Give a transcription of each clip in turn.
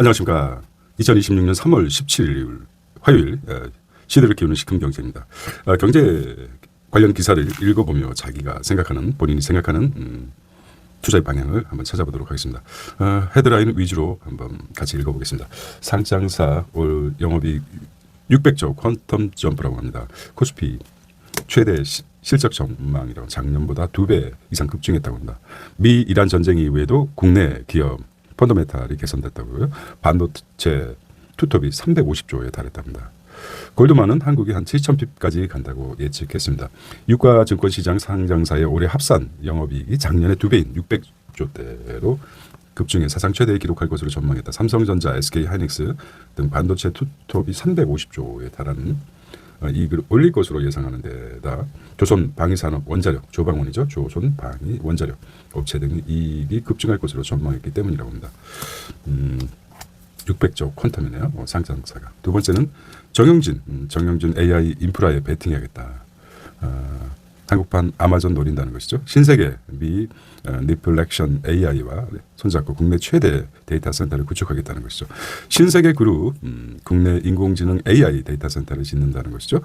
안녕하십니까. 2026년 3월 17일 화요일 시대를 키우는 시큰경제입니다. 경제 관련 기사를 읽어보며 자기가 생각하는 본인이 생각하는 투자의 방향을 한번 찾아보도록 하겠습니다. 헤드라인 위주로 한번 같이 읽어보겠습니다. 상장사 올 영업이익 600조 퀀텀 점프라고 합니다. 코스피 최대 실적 전망이라고 작년보다 2배 이상 급증했다고 합니다. 미 이란 전쟁 이후에도 국내 기업 펀더멘탈이 개선됐다고요. 반도체 투톱이 350조에 달했답니다. 골드만은 한국이 한 7,000핍까지 간다고 예측했습니다. 유가증권시장 상장사의 올해 합산 영업이익이 작년의 2배인 600조대로 급증해 사상 최대에 기록할 것으로 전망했다. 삼성전자, SK하이닉스 등 반도체 투톱이 350조에 달하는 이익을 올릴 것으로 예상하는 데다 조선방위산업 원자력, 조방원이죠. 조선방위원자력 업체 등의 이익이 급증할 것으로 전망했기 때문이라고 합니다. 600조 퀀텀이네요. 상장사가. 두 번째는 정영진 AI 인프라에 베팅해야겠다. 한국판 아마존 노린다는 것이죠. 신세계 미 리플렉션 AI와 손잡고 국내 최대 데이터 센터를 구축하겠다는 것이죠. 신세계 그룹 국내 인공지능 AI 데이터 센터를 짓는다는 것이죠.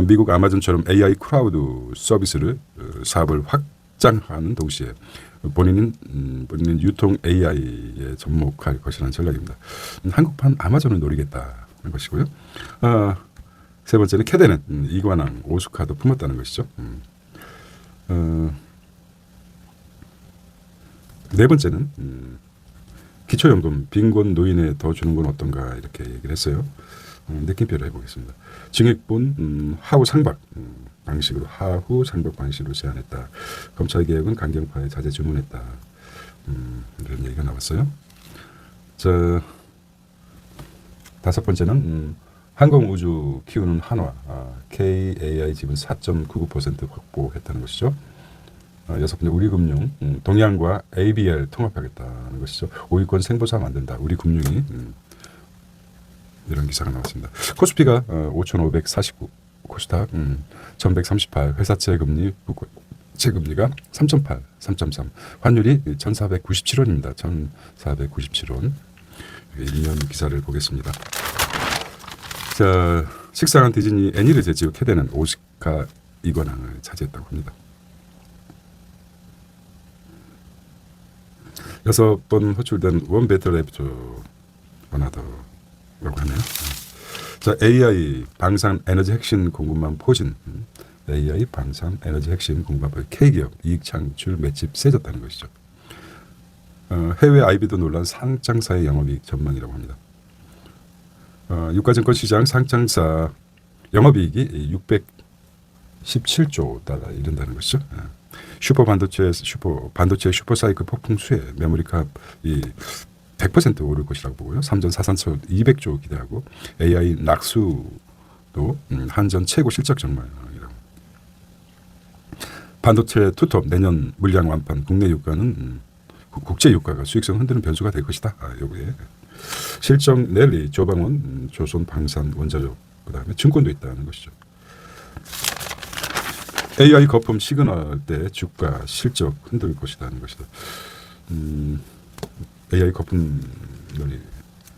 미국 아마존처럼 AI 클라우드 서비스를 사업을 확장하는 동시에 본인은 유통 AI에 접목할 것이라는 전략입니다. 한국판 아마존을 노리겠다는 것이고요. 세 번째는 캐데넷 이관왕 오스카도 품었다는 것이죠. 네 번째는 기초연금 빈곤 노인에 더 주는 건 어떤가 이렇게 얘기를 했어요. 느낌표를 해보겠습니다. 증액분 하후 상박 방식으로 제안했다. 검찰개혁은 강경파에 자제 주문했다. 이런 얘기가 나왔어요. 자, 다섯 번째는 항공우주 키우는 한화 KAI 지분 4.99% 확보했다는 것이죠. 여섯 번째 우리금융 동양과 ABL 통합하겠다는 것이죠. 5위권 생보사 만든다. 우리금융이 이런 기사가 나왔습니다. 코스피가 5,549 코스닥 1,138 회사채 금리 채금리가 3.8 3.3 환율이 1,497원입니다. 1,497원 1년 기사를 보겠습니다. 자, 식상한 디즈니 애니를 제치고 캐데는 오스카 이관왕을 차지했다고 합니다. 6번 호출된 원 베터 랩터 원하더라고 하네요. 자, AI 방산 에너지 핵심 공급망 포진 AI 방산 에너지 핵심 공급망 K기업 이익 창출 맷집 세졌다는 것이죠. 해외 IB도 놀란 상장사의 영업이익 전망이라고 합니다. 유가증권시장 상장사 영업이익이 617조 달러 이른다는 것이죠. 반도체 슈퍼사이클 폭풍 수혜 메모리값이 100% 오를 것이라고 보고요. 삼전 사산처 200조 기대하고 AI 낙수도 한전 최고 실적 전망이라고. 반도체 투톱 내년 물량 완판 국내 유가는 국제 유가가 수익성 흔드는 변수가 될 것이다. 요게 실적 랠리 조방원 조선 방산 원자력 그다음에 증권도 있다는 것이죠. AI 거품 시그널 때 주가 실적 흔들 것이라는 것이다. AI 거품이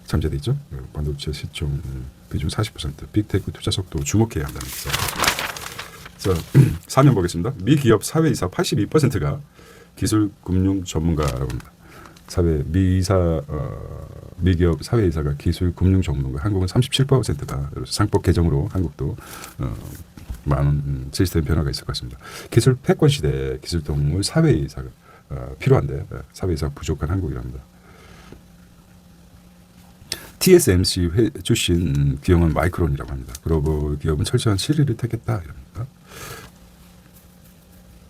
잠재돼 있죠. 반도체 시총 비중 40% 빅테크 투자 속도 주목해야 한다는 거죠. 자, 사면 보겠습니다. 미 기업 사회이사 82%가 기술 금융 전문가라고 합니다. 미기업 사회이사가 기술 금융 전문가. 한국은 37%다. 상법 개정으로 한국도 많은 시스템 변화가 있을 것 같습니다. 기술 패권 시대 기술 동물 사회이사가 필요한데 사회이사가 부족한 한국이랍니다. TSMC 출신 기업은 마이크론이라고 합니다. 글로벌 기업은 철저한 실리를 택했다 이랍니다.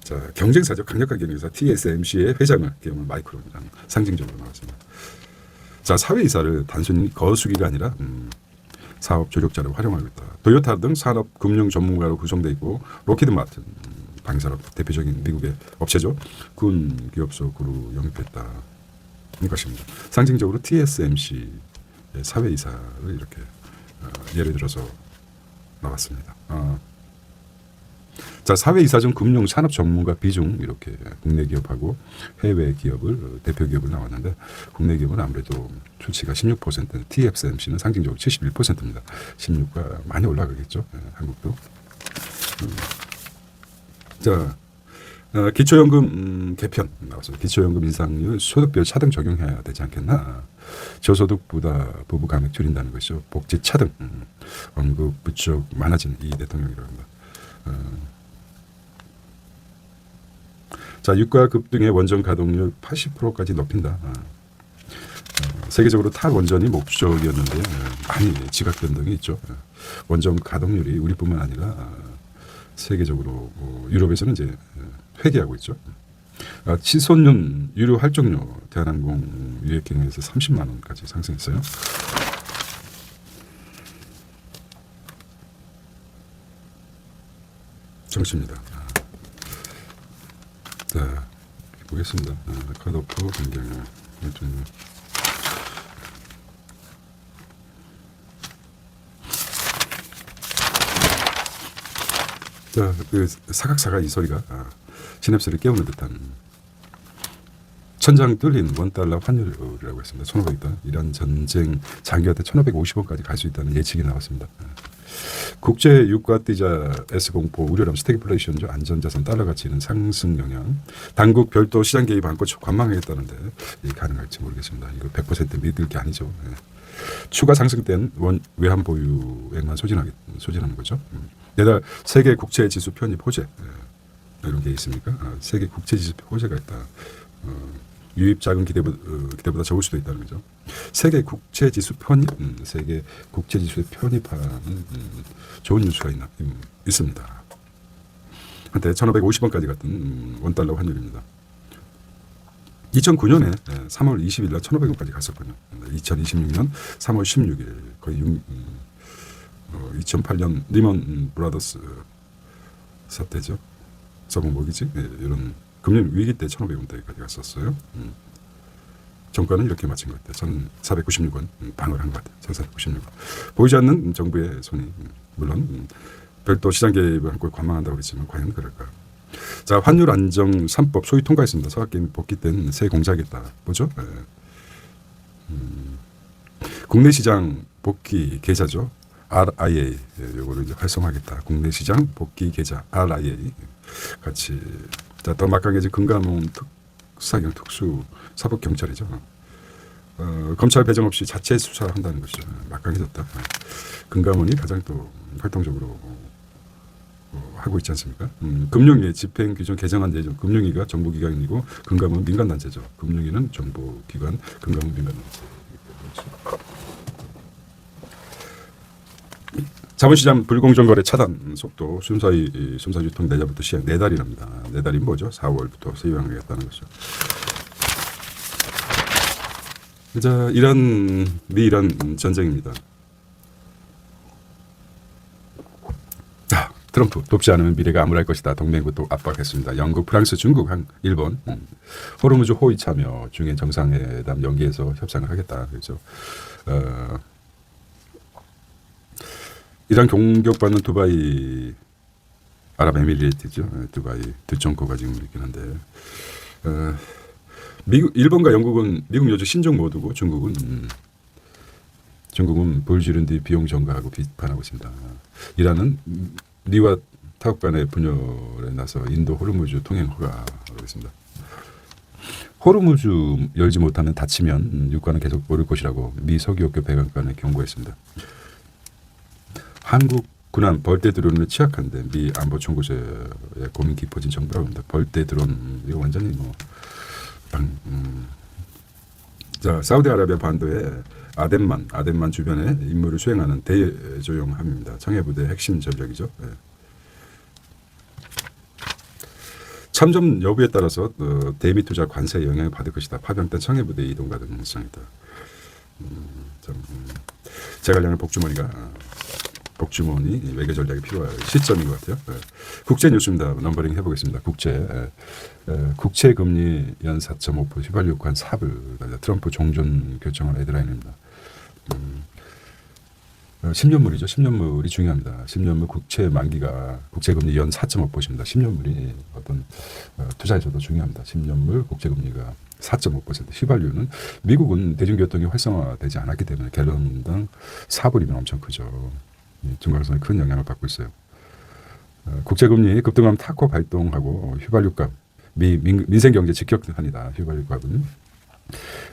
자, 경쟁사죠. 강력한 경쟁사 TSMC의 회장을 기업은 마이크론이라는 상징적으로 나왔습니다. 자, 사회이사를 단순히 거수기가 아니라 사업 조력자로 활용하겠다. 토요타 등 산업 금융 전문가로 구성되어 있고 로키드 마틴 방산업 대표적인 미국의 업체죠. 군 기업 속으로 영입했다. 이 것입니다. 상징적으로 TSMC 사회이사를 이렇게 예를 들어서 나왔습니다. 자, 사회이사 중 금융 산업 전문가 비중 이렇게 국내 기업하고 해외 기업을 대표 기업을 나왔는데 국내 기업은 아무래도 출시가 16%, TSMC는 상징적으로 71%입니다. 16가 많이 올라가겠죠. 한국도. 자, 기초연금 개편 나왔습니다. 기초연금 인상률 소득별 차등 적용해야 되지 않겠나. 저소득보다 부부 감액 줄인다는 것이죠. 복지 차등 언급 부쩍 많아진 이 대통령이라고 합니다. 자, 유가 급등의 원전 가동률 80%까지 높인다. 세계적으로 탈원전이 목적이었는데 많이 지각 변동이 있죠. 원전 가동률이 우리뿐만 아니라 세계적으로 유럽에서는 이제 회귀하고 있죠. 치솟는 유료 할증료 대한항공 유액 경영에서 30만 원까지 상승했어요. 정치입니다. 자, 보겠습니다. 컷오프 변경을 자, 그 사각사각 이 소리가 시냅스를 깨우는 듯한 천장 뚫린 원달러 환율이라고 했습니다. 1,500원. 이란 전쟁 장기화 때 1,550원까지 갈 수 있다는 예측이 나왔습니다. 국제 유가 뛰자 S공포 우려람 스태그플레이션죠. 안전자산 달러 가치는 상승 영향. 당국 별도 시장 개입 않고 관망하겠다는데 이게 가능할지 모르겠습니다. 이거 100% 믿을 게 아니죠. 추가 상승된 외환 보유액만 소진하는 거죠. 내달 세계 국채 지수 편입 호재 이런 게 있습니까? 세계 국채 지수 호재가 있다. 유입 자금 기대보다 적을 수도 있다는 거죠. 세계 국채 지수 편입, 세계 국채 지수에 편입하는 좋은 뉴스가 있습니다. 한때 1,550원까지 갔던 원달러 환율입니다. 2009년에 3월 20일 날 1,500원까지 갔었군요. 2026년 3월 16일 거의 2008년 리먼 브라더스 사태죠. 서공목이지. 이런 금융 위기 때 1,500원대까지 갔었어요. 정가는 이렇게 맞춘 것 같아요. 1,496원 방어를 한 것 같아요. 1,496원. 보이지 않는 정부의 손이 물론 별도 시장 개입을 한걸 관망한다고 그랬지만 과연 그럴까. 자, 환율 안정 3법 소위 통과했습니다. 서학개미 복귀된 새 공작이다. 뭐죠? 국내 시장 복귀 계좌죠. RIA 요거를 이제 활성화하겠다. 국내 시장 복귀 계좌 RIA 같이. 자, 더 막강해진 금감원 특사경 특수 사법 경찰이죠. 검찰 배정 없이 자체 수사한다는 것이죠. 막강해졌다. 금감원이 가장 또 활동적으로 하고 있지 않습니까? 금융위 집행 규정 개정안 예정. 금융위가 정보기관이고 금감원 민간단체죠. 금융위는 정보기관, 금감원 민간단체. 자본시장 불공정 거래 차단 속도 순서 유통 내년부터 시행. 네 달이랍니다. 네 달이 뭐죠? 4월부터 시행하겠다는 것이죠. 자, 미이란 전쟁입니다. 트럼프 돕지 않으면 미래가 암울할 것이다. 동맹국 또 압박했습니다. 영국, 프랑스, 중국, 일본 호르무즈 호위 참여 중에 정상회담 연기해서 협상을 하겠다. 그렇죠. 이란 공격받는 두바이 아랍에미리트죠. 두바이 두정코가 지금 있긴 한데 일본과 영국은 미국 요즘 신종 모드고 중국은 볼지른 뒤 비용 증가하고 비판하고 있습니다. 이란은 리와 타국 간의 분열에 나서 인도 호르무즈 통행 허가하고 있습니다. 호르무즈 열지 못하면 다치면 유가는 계속 오를 것이라고 미 석유업계 백악관에 경고했습니다. 한국 군함 벌떼 드론을 취약한데 미 안보 총구서에 고민 깊어진 정부라고 합니다. 벌떼 드론 이거 완전히 자, 사우디아라비아 반도에 아덴만 주변에 임무를 수행하는 대조용함입니다. 청해부대 핵심 전력이죠. 네. 참전 여부에 따라서 대미 투자 관세에 영향을 받을 것이다. 파병 때 청해부대 이동 가능성이다. 제갈량의 복주머니 외교 전략이 필요할 시점인 것 같아요. 네. 국제 뉴스입니다. 넘버링 해보겠습니다. 국채 금리 연 4.5% 휘발유 관 삽을 트럼프 종전 결정한 헤드라인입니다. 10년물이죠. 10년물이 중요합니다. 10년물 국채 만기가 국채금리 연 4.5%입니다. 10년물이 어떤 투자에서도 중요합니다. 10년물 국채금리가 4.5%. 휘발유는 미국은 대중교통이 활성화되지 않았기 때문에 갤런당 4불이면 엄청 크죠. 중간선에 큰 영향을 받고 있어요. 국채금리 급등하면 타코 발동하고 휘발유값 민생경제 직격탄이다. 휘발유값은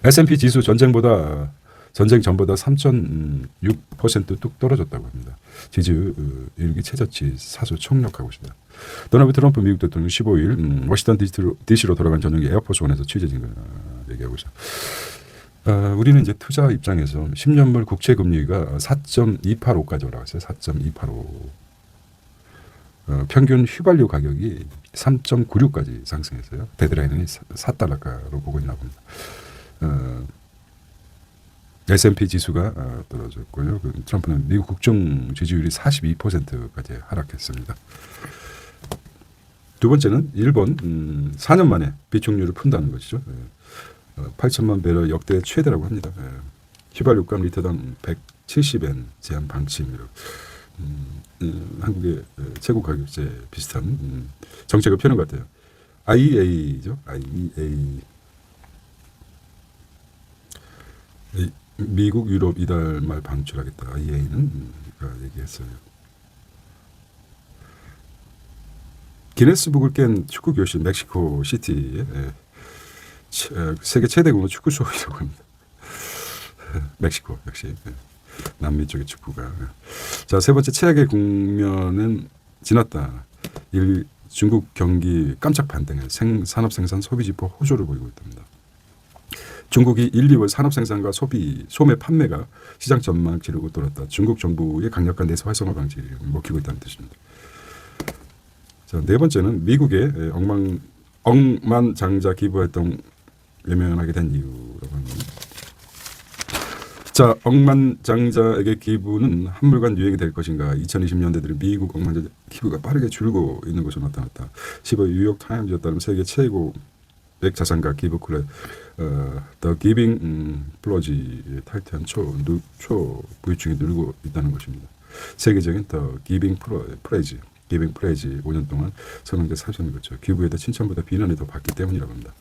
S&P 지수 전쟁 전보다 3.6% 뚝 떨어졌다고 합니다. 지지율 일기 최저치 사수 총력하고 있습니다. 도널드 트럼프 미국 대통령 15일 워싱턴 DC로 돌아간 저녁에 에어포스원에서 취재진 걸 얘기하고 있어요. 우리는 이제 투자 입장에서 10년물 국채 금리가 4.285까지 올라갔어요. 4.285. 평균 휘발유 가격이 3.96까지 상승했어요. 데드라인은 4달러가로 보고 있나 봅니다. S&P 지수가 떨어졌고요. 트럼프는 미국 국정 지지율이 42%까지 하락했습니다. 두 번째는 일본 4년 만에 비축유를 푼다는 것이죠. 8천만 배럴 역대 최대라고 합니다. 휘발유값 리터당 170엔 제한 방침으로 한국의 최고 가격제 비슷한 정책을 펴는 것 같아요. IEA죠. IEA 미국, 유럽 이달 말 방출하겠다. IEA는 얘기했어요. 기네스북을 깬 축구 교실 멕시코 시티에 세계 최대 규모 축구 쇼이라고 합니다. 멕시코 역시 남미 쪽의 축구가. 자, 세 번째 최악의 국면은 지났다. 중국 경기 깜짝 반등해 산업 생산 소비 지표 호조를 보이고 있답니다. 중국이 1, 2월 산업 생산과 소매 판매가 시장 전망 지르고 돌았다. 중국 정부의 강력한 내수 활성화 방지를 먹히고 있다는 뜻입니다. 자, 네 번째는 미국의 억만장자 기부 활동 외면하게 된 이유라고 합니다. 자, 억만장자에게 기부는 한물간 유행이 될 것인가. 2020년대 들은 미국 억만장자 기부가 빠르게 줄고 있는 것으로 나타났다. 15일 뉴욕타임즈에 따르면 세계 최고 백자산가 기부 클럽 The Giving Pledge에 탈퇴한 초 부유층이 늘고 있다는 것입니다. 세계적인 The Giving Pledge 5년 동안 선언제 사전을 거쳐 기부에도 칭찬보다 비난이 더 받기 때문이라고 합니다.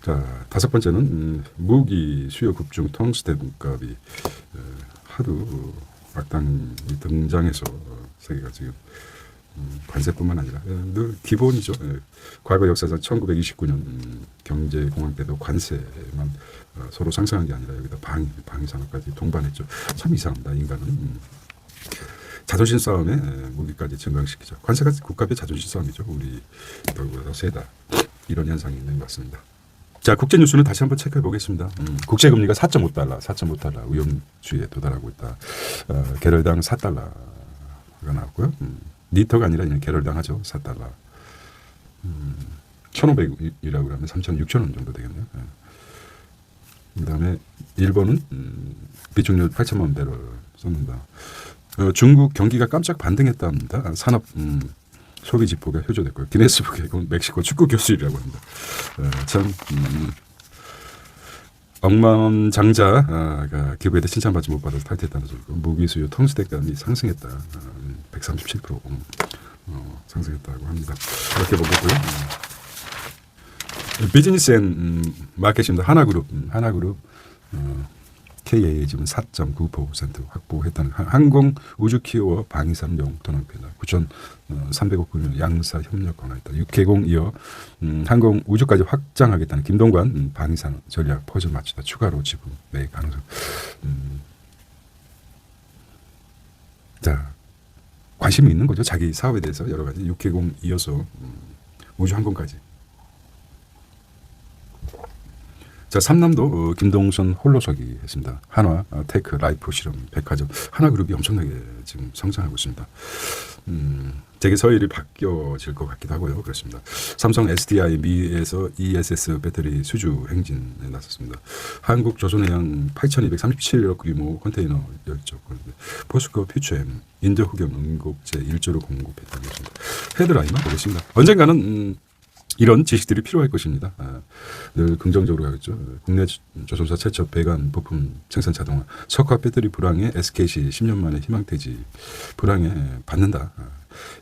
자, 다섯 번째는 무기 수요 급증 텅스텐 값이 하도 악당이 등장해서 세계가 지금 관세뿐만 아니라 늘 기본이죠. 과거 역사상 1929년 경제공황 때도 관세만 서로 상승한 게 아니라 여기다 방위 산업까지 동반했죠. 참 이상합니다. 인간은 자존심 싸움에 무기까지 증강시키죠. 관세가 국가의 자존심 싸움이죠. 우리 얼굴보다 세다. 이런 현상이 있는 것 같습니다. 자, 국제 뉴스는 다시 한번 체크해 보겠습니다. 국제 금리가 4.5달러 위험주의에 도달하고 있다. 개럴당 4달러가 나왔고요. 리터가 아니라 그냥 개럴당 하죠. 4달러. 1,500이라고 하면 3,600원 정도 되겠네요. 그다음에 일본은 비축유 8천만 배럴 쏟는다. 중국 경기가 깜짝 반등했답니다. 산업 소비 지표가 효조됐고요. 기네스북에 멕시코 축구 교수이라고 합니다. 참 억만장자가 기부에도 칭찬받지 못 받아서 탈퇴했다는 소리고 무기 수요 텅스텐값이 상승했다. 137% 상승했다고 합니다. 이렇게 보고요. 비즈니스 앤 마켓입니다. 하나그룹 KA 지금 4.9% 확보했다는 항공 우주 키워 방위산 용도납니다. 9,300억 불 양사 협력 강화했다. 6개공 이어 항공 우주까지 확장하겠다는 김동관 방위산 전략 퍼즐 맞추다 추가로 지분 매입 가능성. 자, 관심이 있는 거죠. 자기 사업에 대해서 여러 가지 6개공 이어서 우주 항공까지. 자, 삼남도 김동선 홀로서기 했습니다. 한화, 테크, 라이프 실험, 백화점, 하나그룹이 엄청나게 지금 성장하고 있습니다. 되게 서열이 바뀌어질 것 같기도 하고요. 그렇습니다. 삼성 SDI 미에서 ESS 배터리 수주 행진에 나섰습니다. 한국조선해양 8,237억 규모 컨테이너 열적. 포스코 퓨처엠 인도흑연 응급제 1조로 공급했다는 것입니다. 헤드라인만 보겠습니다. 언젠가는 이런 지식들이 필요할 것입니다. 늘 긍정적으로 가겠죠. 국내 조선사 최초 배관 부품 생산 자동화, 석화 배터리 불황에 SKC 10년 만에 희망퇴지 불황에 받는다.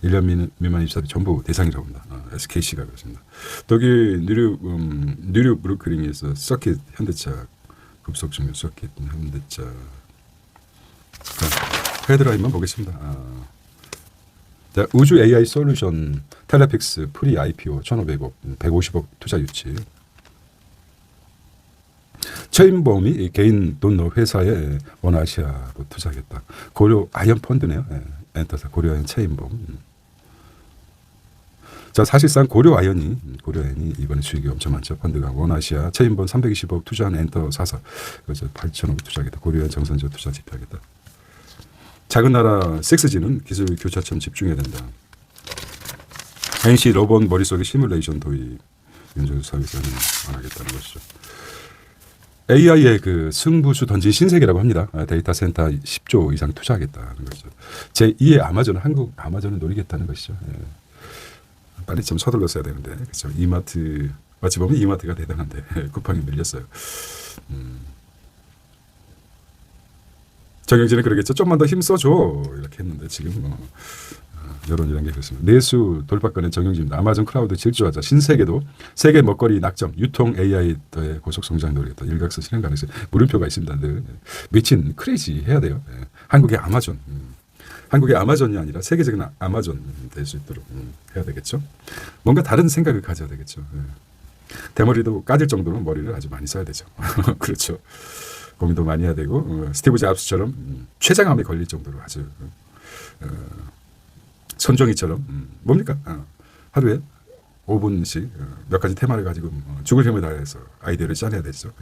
1년 미만 입사비 전부 대상이라고 합니다. SKC가 그렇습니다. 독일 뉴르 브루크링에서 서킷 현대차 급속 증명 서킷 현대차 헤드라인만 보겠습니다. 자, 우주 AI 솔루션 텔레픽스 프리 IPO 1,500억 150억 투자 유치. 최인범이 개인 돈 넣어 회사에 원아시아로 투자하겠다. 고려 아이언 펀드네요. 엔터사 고려 아이언 최인범. 자, 사실상 고려 아이언이 이번에 수익이 엄청 많죠. 펀드가 원아시아 최인범 320억 투자한 엔터 사사 그래서 8,000억 투자하겠다. 고려 아이언 정선조 투자 집행하겠다. 작은 나라 6G는 기술 교차점 집중해야 된다. NC 로봇 머릿속에 시뮬레이션 도입 윤정수 사업에서는 안 하겠다는 것이죠. AI의 그 승부수 던진 신세계라고 합니다. 데이터 센터 10조 이상 투자하겠다는 것이죠. 제2의 아마존 한국 아마존을 노리겠다는 것이죠. 예. 빨리 좀 서둘러 써야 되는데 그렇죠. 이마트 마치 보면 이마트가 대단한데 쿠팡이 밀렸어요. 정영진은 그러겠죠. 좀만 더 힘써줘 이렇게 했는데 지금 여론이라는 게 그렇습니다. 내수 돌파권의 정영진입니다. 아마존 클라우드 질주하자. 신세계도 세계 먹거리 낙점 유통 AI의 고속 성장 노리겠다. 일각선 실행 가능성 물음표가 있습니다. 늘 미친 크레이지 해야 돼요. 예. 한국의 아마존 한국의 아마존이 아니라 세계적인 아마존 될 수 있도록 해야 되겠죠. 뭔가 다른 생각을 가져야 되겠죠. 예. 대머리도 까질 정도로 머리를 아주 많이 써야 되죠. 그렇죠. 고민도 많이 해야 되고 스티브 잡스처럼 췌장암에 걸릴 정도로 아주 손종이처럼 뭡니까? 하루에 5분씩 몇 가지 테마를 가지고 죽을 힘을 다해서 아이디어를 짜내야 되죠.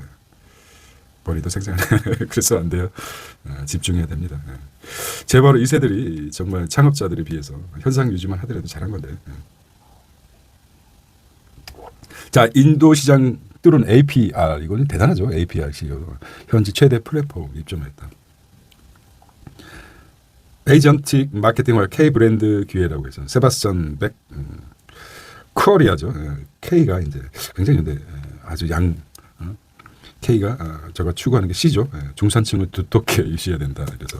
머리도 생생하네. 그래서 안 돼요. 집중해야 됩니다. 제발 2세들이 정말 창업자들에 비해서 현상 유지만 하더라도 잘한 건데. 자, 인도 시장 뚫은 APR 이거는 대단하죠. APR CEO 현지 최대 플랫폼 입점했다. 에이전틱 마케팅과 K 브랜드 기회라고 해서 세바스찬 백 코리아죠. K가 이제 굉장히 근데 아주 K가 저가 추구하는 게 C죠. 중산층을 두텁게 유시해야 된다. 그래서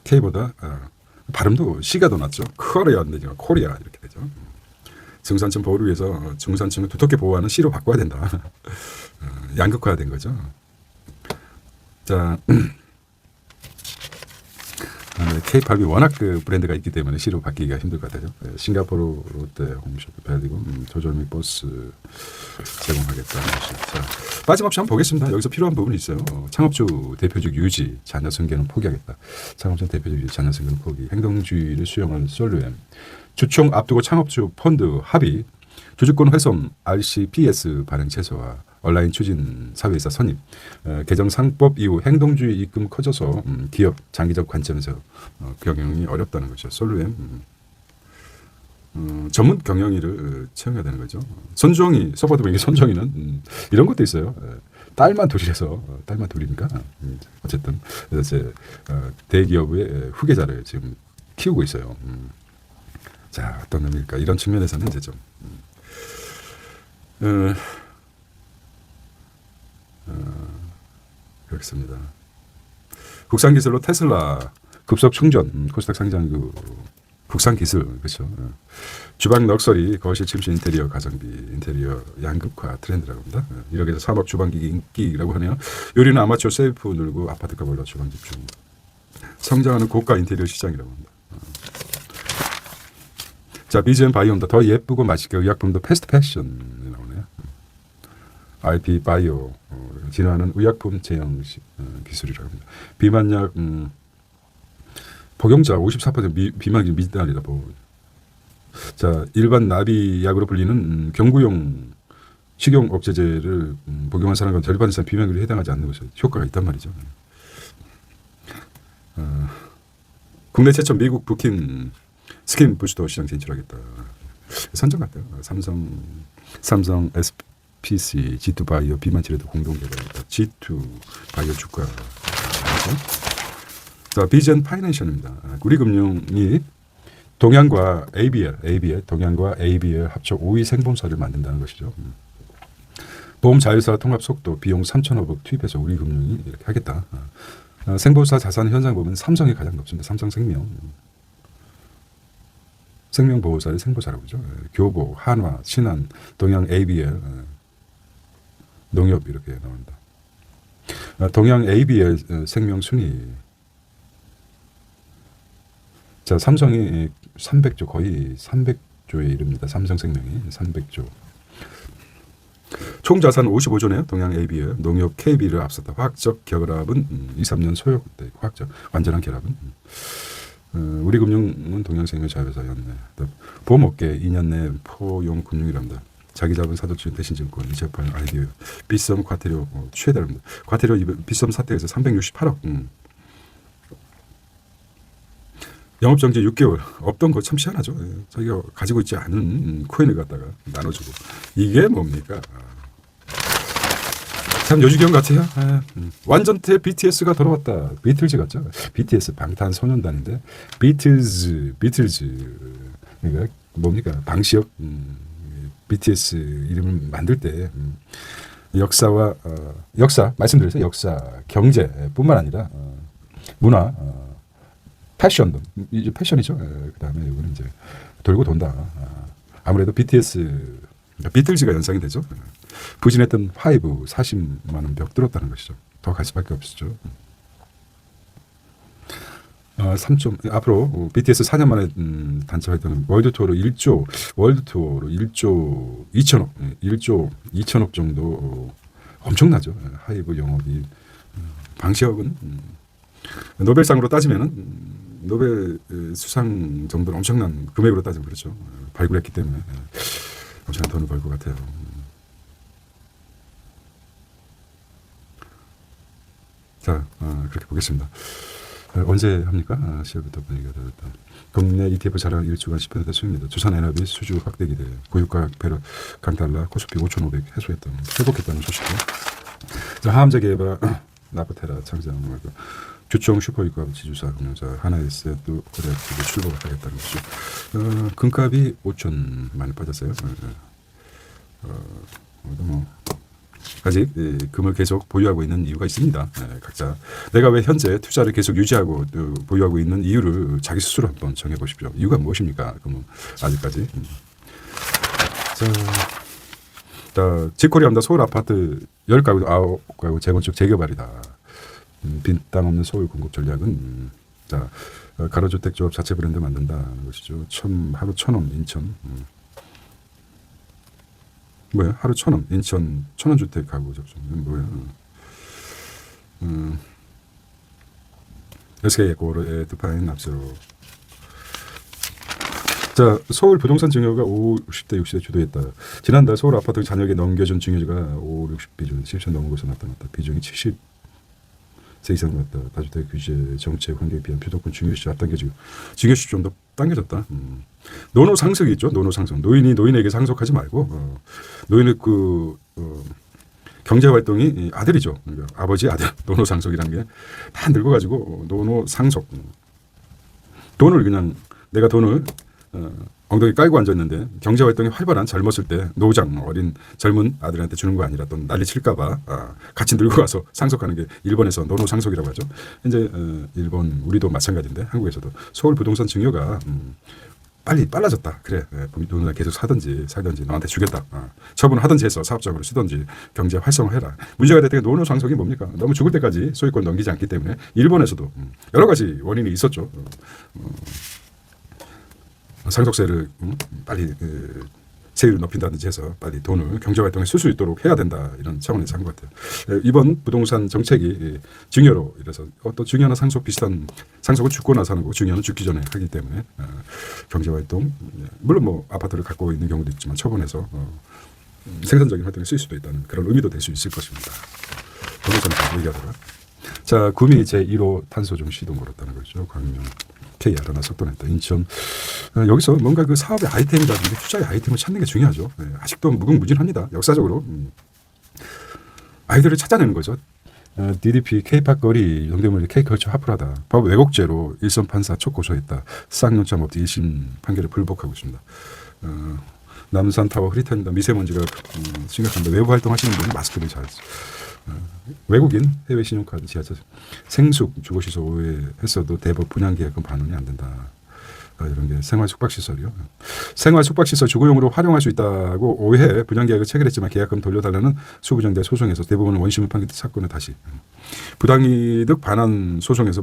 K보다 발음도 C가 더 낫죠. 코리아인데 지금 코리아 이렇게 되죠. 중산층 보호를 위해서 중산층을 두텁게 보호하는 C로 바꿔야 된다. 양극화된 거죠. 자, K-팝이 워낙 그 브랜드가 있기 때문에 C로 바뀌기가 힘들 것 같아요. 싱가포르 롯데 홈쇼핑 패디고 조절미 버스 제공하겠다는 것이. 자, 빠짐없이 한번 보겠습니다. 여기서 필요한 부분이 있어요. 창업주 대표직 유지, 자녀 승계는 포기하겠다. 창업주 대표직 유지, 자녀 승계는 포기. 행동주의를 수용하는 솔루엠. 주총 앞두고 창업주 펀드 합의, 주주권 훼손 RCPS 발행 최소화, 온라인 추진 사회이사 선임, 개정상법 이후 행동주의 입금 커져서 기업 장기적 관점에서 경영이 어렵다는 거죠. 솔루엠 전문 경영인을 채용해야 되는 거죠. 손정희 서포트 뱅크 손정희는 이런 것도 있어요. 딸만 둘이라서 딸만 둘이니까 어쨌든 그래서 대기업의 후계자를 지금 키우고 있어요. 자, 어떤 의미일까? 이런 측면에서는 이제 좀 그렇습니다. 국산 기술로 테슬라 급속 충전 코스닥 상장 그 국산 기술 그렇죠. 주방 럭셔리 거실 침실 인테리어 가성비 인테리어 양극화 트렌드라고 합니다. 이렇게 해서 사업 주방기기 인기라고 하네요. 요리는 아마추어 셀프 늘고 아파트가 올라 주방 집중. 성장하는 고가 인테리어 시장이라고 합니다. 자, 비즈앤 바이옴도 더 예쁘고 맛있게 의약품도 패스트 패션이 나오네요. IP 바이오 진화하는 의약품 제형 기술이라고 합니다. 비만약 복용자 54% 비만 미달이다. 자, 일반 나비약으로 불리는 경구용 식용 억제제를 복용한 사람과 절반 이상 비만율에 해당하지 않는 것이 효과가 있단 말이죠. 국내 최초 미국 부킨 스킨 부스터 시장 진출하겠다. 선정 같아요. 삼성 SPC, G2 바이오 비만 치료도 공동 개발했다. G2 바이오 주가. 자, 비전 파이낸셜입니다. 우리금융이 동양과 ABL, 동양과 ABL 합쳐 5위 생본사를 만든다는 것이죠. 보험 자회사 통합 속도 비용 3,500억 투입해서 우리금융이 이렇게 하겠다. 생본사 자산 현상 보면 삼성이 가장 높습니다. 삼성생명. 생명보호사를 생보사라고 그러죠. 교보, 한화, 신한, 동양 ABL, 농협 이렇게 나온다. 동양 ABL 생명 순위. 자, 삼성이 300조, 거의 300조에 이릅니다. 삼성생명이 300조. 총 자산 55조네요. 동양 ABL, 농협 KB를 앞섰다. 화학적 결합은 2, 3년 소요돼. 화학적 완전한 결합은. 우리금융은 동양생명 자회사였네. 보험업계 2년 내 포용금융이랍니다. 자기 자본 사도증 대신증권 이체판 아이디어 빗썸 과태료 최대랍니다. 과태료 빗썸 사태에서 368억. 영업정지 6개월. 없던 거 참 희한하죠. 자기가 가지고 있지 않은 코인을 갖다가 나눠주고. 이게 뭡니까? 참 요지경 같아요. 완전체 BTS가 돌아왔다. 비틀즈 같죠? BTS 방탄소년단인데 비틀즈 그러니까 뭡니까? 방시혁 BTS 이름을 만들 때 역사와 역사 말씀드렸어요. 역사, 경제뿐만 아니라 문화, 패션도 이제 패션이죠. 그다음에 이거는 이제 돌고 돈다. 아무래도 BTS 비틀즈가 연상이 되죠. 부진했던 하이브 40만 원 벽 뚫었다는 것이죠. 더 갈 수밖에 없었죠. 3점 앞으로 BTS 4년 만에 단체 활동은 월드 투어로 1조 2천억 1조 2천억 정도 엄청나죠. 하이브 영업이 방시혁은 노벨상으로 따지면은 노벨 수상 정도는 엄청난 금액으로 따지면 그렇죠. 발굴했기 때문에 엄청난 돈을 벌 것 같아요. 자, 그렇게 보겠습니다. 언제 합니까? 10월부터 분위기가 다르다. 국내 ETF 자랑 1주간 10% 수익입니다. 두산에너비 수주 확대 기대. 고유가 배로 강달라 코스피 5,500 해소했다. 회복했다는 소식이요. 자, 하암제 개발 나프테라 창장 주총 슈퍼유가 지주사 운영사 하나에셋도 거래액 출범하겠다는 것이죠. 금값이 5천 많이 빠졌어요. 뭐 아직 금을 계속 보유하고 있는 이유가 있습니다. 각자 내가 왜 현재 투자를 계속 유지하고 보유하고 있는 이유를 자기 스스로 한번 정해보십시오. 이유가 무엇입니까? 그러면 아직까지. 자, 직코리아입니다. 서울 아파트 10가구 9가구 재건축 재개발이다. 빈 땅 없는 서울 공급 전략은 자 가로주택 조합 자체 브랜드 만든다는 것이죠. 하루 1,000원 인천. 뭐야? 하루 1,000원 인천 1,000원 주택 가구 접종. 뭐야? SK에코르의 두파인 납세로. 자, 서울 부동산 증여가 50대 60대 주도했다. 지난달 서울 아파트 잔역에 넘겨준 증여가 5, 60 비중 70% 넘은 것으로 나타났다. 비중이 70세 이상 같다. 다주택 규제 정책 환경에 비한 표도권 증여시 앞당겨지고 증여시 좀 더 당겨졌다. 노노 상속이 있죠. 노노 상속. 노인이 노인에게 상속하지 말고 노인의 경제 활동이 아들이죠. 그러니까 아버지 아들 노노 상속이라는 게 다 늙어가지고 노노 상속. 돈을 그냥 내가 돈을 엉덩이 깔고 앉았는데 경제 활동이 활발한 젊었을 때 노장 어린 젊은 아들한테 주는 거 아니라 또 난리 칠까봐 같이 늙고 가서 상속하는 게 일본에서 노노 상속이라고 하죠. 이제 일본 우리도 마찬가지인데 한국에서도 서울 부동산 증여가 빨라졌다. 그래 돈을 계속 사든지 살든지 너한테 주겠다. 처분하든지 해서 사업적으로 쓰든지 경제 활성화해라. 문제가 될 때 노노 상속이 뭡니까? 너무 죽을 때까지 소유권 넘기지 않기 때문에 일본에서도 여러 가지 원인이 있었죠. 상속세를 빨리 세율을 높인다든지 해서 빨리 돈을 경제활동에 쓸 수 있도록 해야 된다. 이런 차원에서 한 것 같아요. 이번 부동산 정책이 증여로 이래서 또 증여나 상속 비슷한 상속은 죽고 나서 하는 거고 증여는 죽기 전에 하기 때문에 경제활동 물론 뭐 아파트를 갖고 있는 경우도 있지만 처분해서 생산적인 활동에 쓸 수도 있다는 그런 의미도 될 수 있을 것입니다. 부동산 얘기하다가 자 구미 제1호 탄소중 시동 걸었다는 거죠. 광명 K 알아나 속도냈다. 인천 여기서 뭔가 그 사업의 아이템이라든지 투자의 아이템을 찾는 게 중요하죠. 아직도 무궁무진합니다. 역사적으로 아이들을 찾아내는 거죠. DDP K-팝 거리 동대문의 K컬처 하프라다. 법 왜곡죄로 일선 판사 촉 고소했다. 쌍용차 법대 1심 판결을 불복하고 있습니다. 남산타워 흐릿합니다. 미세먼지가 심각합니다. 외부 활동하시는 분은 마스크를 잘 외국인 해외 신용카드 지하철 생숙 주거시설 오해했어도 대법 분양계약은 반원이 안 된다. 이런 게 생활 숙박시설이요. 생활 숙박시설 주거용으로 활용할 수 있다고 오해 분양계약을 체결했지만 계약금 돌려달라는 수부정대 소송에서 대부분은 원심을 판결 사건을 다시 부당이득 반환 소송에서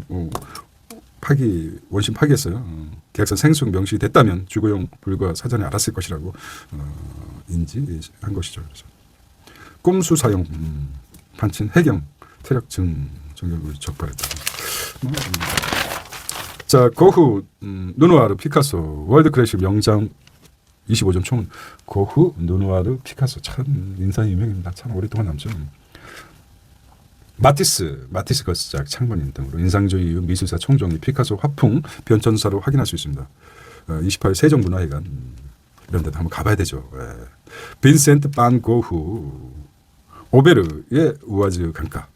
원심 파기했어요. 계약서 생숙 명시됐다면 주거용 불과 사전에 알았을 것이라고 인지한 것이죠. 그래서 꼼수 사용 판친 해경 태력 증격을 적발했다. 자, 고흐, 누누아르, 피카소, 월드크래시 명장 25점 총. 고흐, 누누아르, 피카소 참 인상이 유명입니다. 참 오랫동안 남죠. 마티스 거스작, 창문인 등으로 인상주의 미술사 총정리, 피카소 화풍, 변천사로 확인할 수 있습니다. 28일 세종문화회관 이런 데도 한번 가봐야 되죠. 빈센트 반 고흐, 오베르의 우아즈 강가,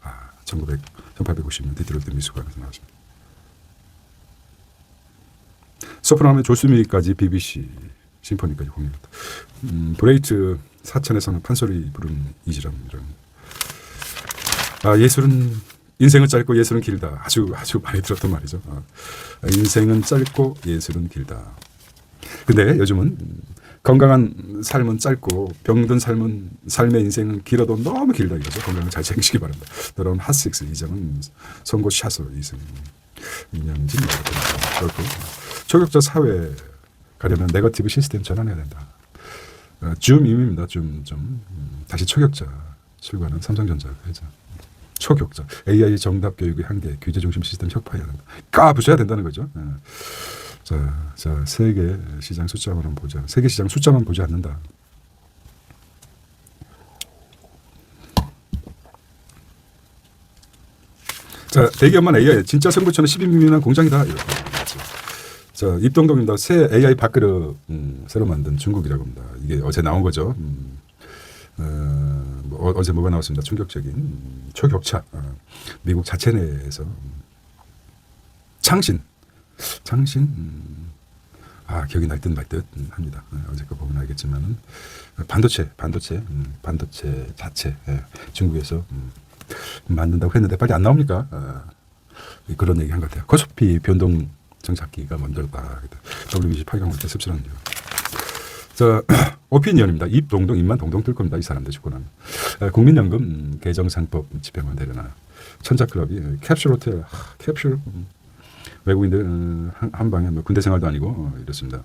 1850년 디트로이트 미술관에서 나왔습니다. 소프라노 조스미까지 BBC 심포니까지 공연했다. 브레이트 사천에서는 판소리 부르는 이지람 이런. 예술은 인생은 짧고 예술은 길다. 아주 많이 들었던 말이죠. 인생은 짧고 예술은 길다. 근데 요즘은 건강한 삶은 짧고 병든 삶의 인생은 길어도 너무 길다 이거죠. 건강을 잘 챙기시기 바랍니다. 돌아온 핫식스 이정은 선고 샷으로 이승 이명진 그렇고 초격자 사회 가려면 네거티브 시스템 전환해야 된다. 줌입니다. 좀 다시 초격자 출구하는 삼성전자 회장. 초격자 AI 정답 교육의 한계 규제 중심 시스템 혁파해야 된다. 까부셔야 된다는 거죠. 자 세계 시장 숫자만 보자. 세계 시장 숫자만 보지 않는다. 자, 대기업만 AI 진짜 승부처는 12미만 공장이다. 자, 입동동입니다. 새 AI 밥그릇 새로 만든 중국이라고 합니다. 이게 어제 나온 거죠. 어제 뭐가 나왔습니다. 충격적인 초격차. 미국 자체 내에서 창신. 기억이 날 듯 말 듯 합니다. 어제 거 보면 알겠지만은 반도체 자체 중국에서 만든다고 했는데 빨리 안 나옵니까? 그런 얘기 한 것 같아요. 코스피 변동 정착기가 먼저다. WBC 8강 올 때 씁쓸한데요. 자, 오피니언입니다. 입 동동 입만 동동 뜰 겁니다. 이 사람들 죽고 나면. 국민연금 개정상법 집행만 내려놔. 천자클럽이 캡슐 호텔 캡슐 외국인들 한 방에 군대 생활도 아니고 이렇습니다.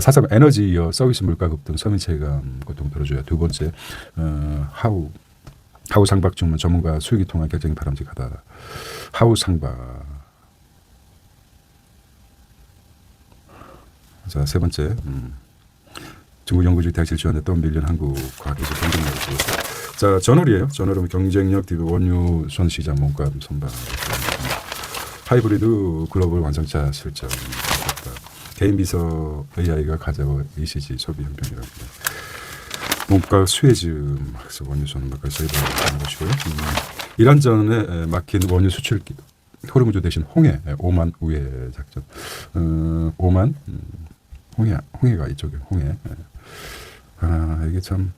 사상 에너지여 서비스 물가 급등 서민 체감 고통 들어줘야. 두 번째 하우 상박 주문 전문가 수익이 통한 결정이 바람직하다. 하우 상박. 자, 세 번째 중국 연구직 대학실 지원했던 밀리언 한국 과학기술 경쟁력을. 자, 저널이에요. 저널은 경쟁력 디브 원유 선 시장 몸값 선방. 하이브리드 글로벌 완성차 실적. 개인 비서 AI가 가져와 ECG 소비 현병이라고 합니다. 몸값 수혜즈 원유선 막까지 저희가 것이고요. 이란전에 막힌 원유 수출 호르무즈 대신 홍해 5만 우회 작전. 5만 홍해가 이쪽에 홍해. 이게 참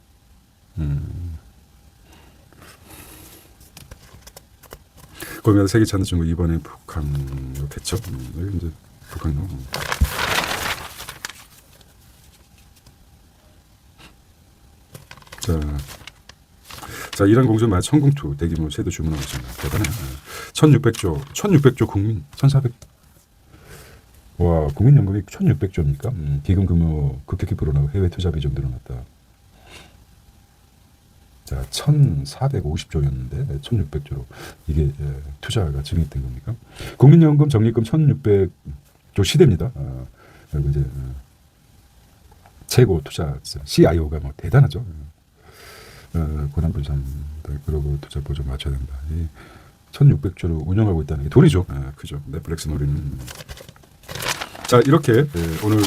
거기다 세계 찾는 중국 이번에 북한으로 됐죠. 여기 이제 북한으로. 자, 이란 공전 말 천공투 대규모 세도 주문하고 있습니다. 대단해요. 1600조 국민 1400. 와, 국민연금이 1600조입니까? 기금 규모 급격히 불어나고 해외 투자 비중 늘어났다. 자, 1450조였는데 1600조로 이게 투자가 증액된 겁니까? 국민연금 적립금 1600조 시대입니다. 그리고 이제 최고 투자 CIO가 뭐 대단하죠. 고난분산 그러고 투자 보조 맞춰야 된다. 1600조로 운영하고 있다는 게 돈이죠. 그죠. 넷플릭스 노리는. 자, 이렇게 오늘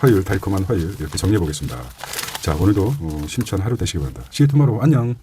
화요일 달콤한 화요일 이렇게 정리해 보겠습니다. 자, 오늘도 심찬 하루 되시기 바랍니다. See you tomorrow. 안녕.